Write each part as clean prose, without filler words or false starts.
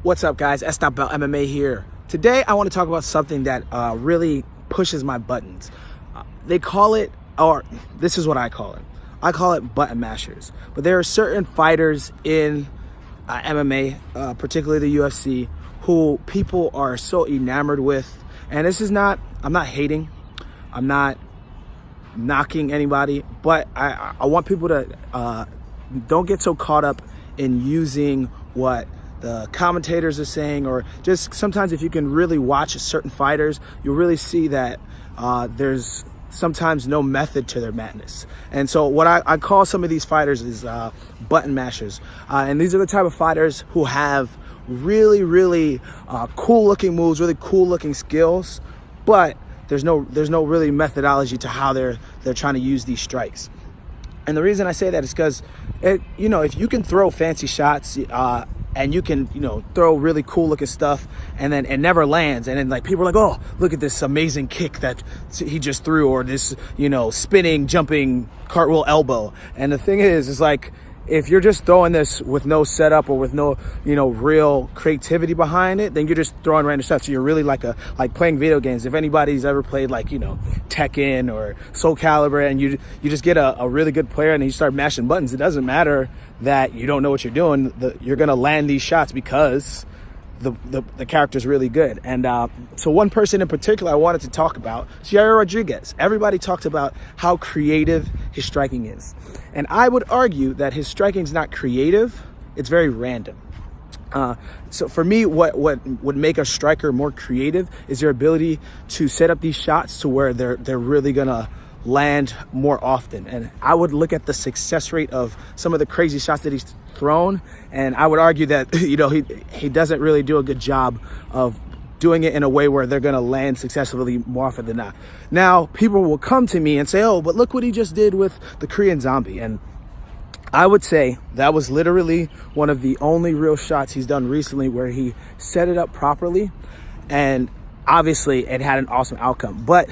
What's up, guys? Sdotbell MMA here. Today, I want to talk about something that really pushes my buttons. They call it, or this is what I call it. I call it button mashers. But there are certain fighters in MMA, particularly the UFC, who people are so enamored with. And this is not, I'm not hating. I'm not knocking anybody. But I want people to don't get so caught up in using what the commentators are saying, or just sometimes if you can really watch certain fighters, you'll really see that there's sometimes no method to their madness. And so what I call some of these fighters is button mashers. And these are the type of fighters who have really cool looking moves, really cool looking skills, but there's no really methodology to how they're trying to use these strikes. And the reason I say that is because if you can throw fancy shots, and you can, throw really cool looking stuff and then it never lands. And then like people are like, oh, look at this amazing kick that he just threw, or this, spinning, jumping, cartwheel elbow. And the thing is like, if you're just throwing this with no setup or with no, real creativity behind it, then you're just throwing random stuff. So you're really like playing video games. If anybody's ever played Tekken or Soul Calibur, and you just get a really good player and you start mashing buttons, it doesn't matter that you don't know what you're doing. You're gonna land these shots because the character's really good. And so one person in particular I wanted to talk about, Yair Rodriguez. Everybody talked about how creative his striking is. And I would argue that his striking is not creative, it's very random. So for me, what would make a striker more creative is their ability to set up these shots to where they're really gonna land more often. And I would look at the success rate of some of the crazy shots that he's thrown, and I would argue that he doesn't really do a good job of doing it in a way where they're going to land successfully more often than not. Now, people will come to me and say, oh, but look what he just did with the Korean Zombie. And I would say that was literally one of the only real shots he's done recently where he set it up properly, and obviously it had an awesome outcome. But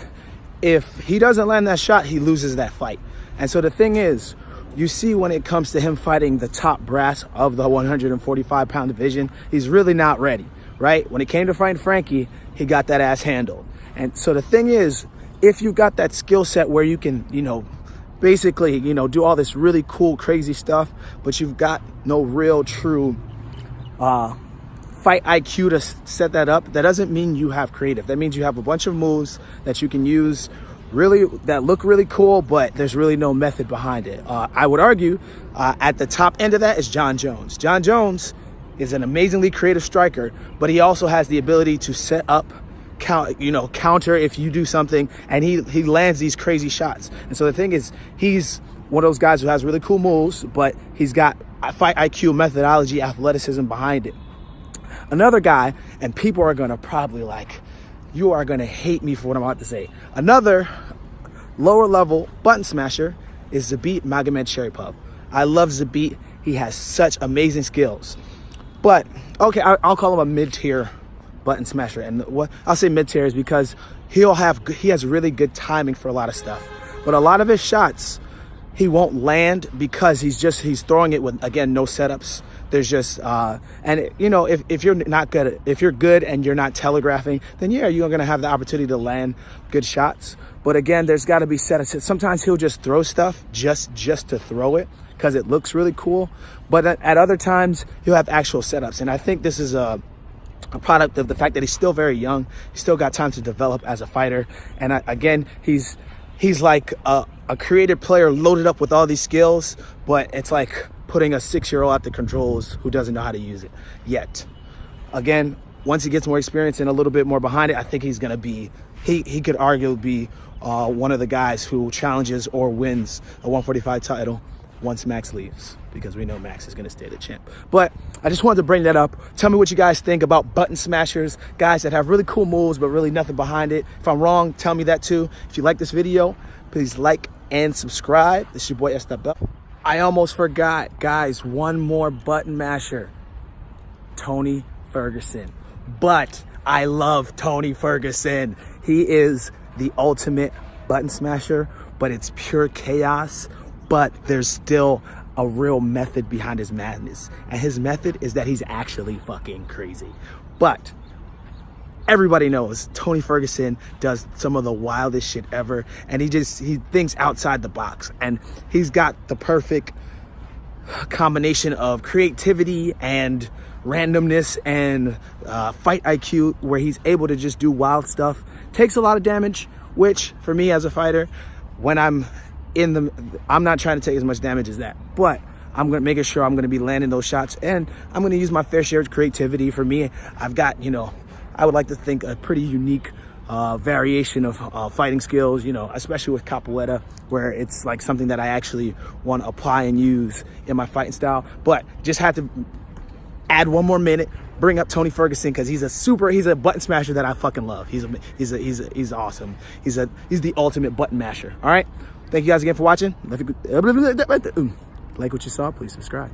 if he doesn't land that shot, he loses that fight. And so the thing is, you see when it comes to him fighting the top brass of the 145-pound division, he's really not ready, right? When it came to fighting Frankie, he got that ass handled. And so the thing is, if you got that skill set where you can, basically, do all this really cool, crazy stuff, but you've got no real true fight IQ to set that up, that doesn't mean you have creative. That means you have a bunch of moves that you can use that look really cool, but there's really no method behind it. I would argue at the top end of that is Jon Jones. Jon Jones is an amazingly creative striker, but he also has the ability to set up, counter if you do something, and he lands these crazy shots. And so the thing is, he's one of those guys who has really cool moves, but he's got fight IQ, methodology, athleticism behind it. Another guy, and people are gonna probably you are gonna hate me for what I'm about to say. Another lower level button smasher is Zabit Magomedsharipov. I love Zabit. He has such amazing skills. But okay, I'll call him a mid-tier button smasher. And what I'll say mid-tier is because he has really good timing for a lot of stuff. But a lot of his shots, he won't land because he's throwing it with, again, no setups. There's just if you're not good, if you're good and you're not telegraphing, then yeah, you're gonna have the opportunity to land good shots. But again, there's got to be setups. Sometimes he'll just throw stuff just to throw it because it looks really cool. But at other times he'll have actual setups. And I think this is a product of the fact that he's still very young. He's still got time to develop as a fighter. And again, he's like a creative player loaded up with all these skills, but it's like putting a 6-year-old at the controls who doesn't know how to use it yet. Again, once he gets more experience and a little bit more behind it, I think he's going to be, he could arguably be one of the guys who challenges or wins a 145 title once Max leaves, because we know Max is going to stay the champ. But I just wanted to bring that up. Tell me what you guys think about button smashers, guys that have really cool moves but really nothing behind it. If I'm wrong, tell me that too. If you like this video, please like and subscribe. This is your boy Sdotbell. I almost forgot, guys, one more button masher, Tony Ferguson. But I love Tony Ferguson. He is the ultimate button smasher, but it's pure chaos. But there's still a real method behind his madness. And his method is that he's actually fucking crazy. But everybody knows Tony Ferguson does some of the wildest shit ever, and he thinks outside the box, and he's got the perfect combination of creativity and randomness and fight IQ, where he's able to just do wild stuff. Takes a lot of damage, which for me as a fighter, when I'm not trying to take as much damage as that, but I'm making sure I'm gonna be landing those shots, and I'm gonna use my fair share of creativity. For me, I've got, you know, I would like to think a pretty unique variation of fighting skills, you know, especially with capoeira, where it's like something that I actually want to apply and use in my fighting style. But just had to add one more minute, bring up Tony Ferguson, because he's a button smasher that I fucking love. He's awesome. He's the ultimate button masher. All right, thank you guys again for watching. Like what you saw, please subscribe.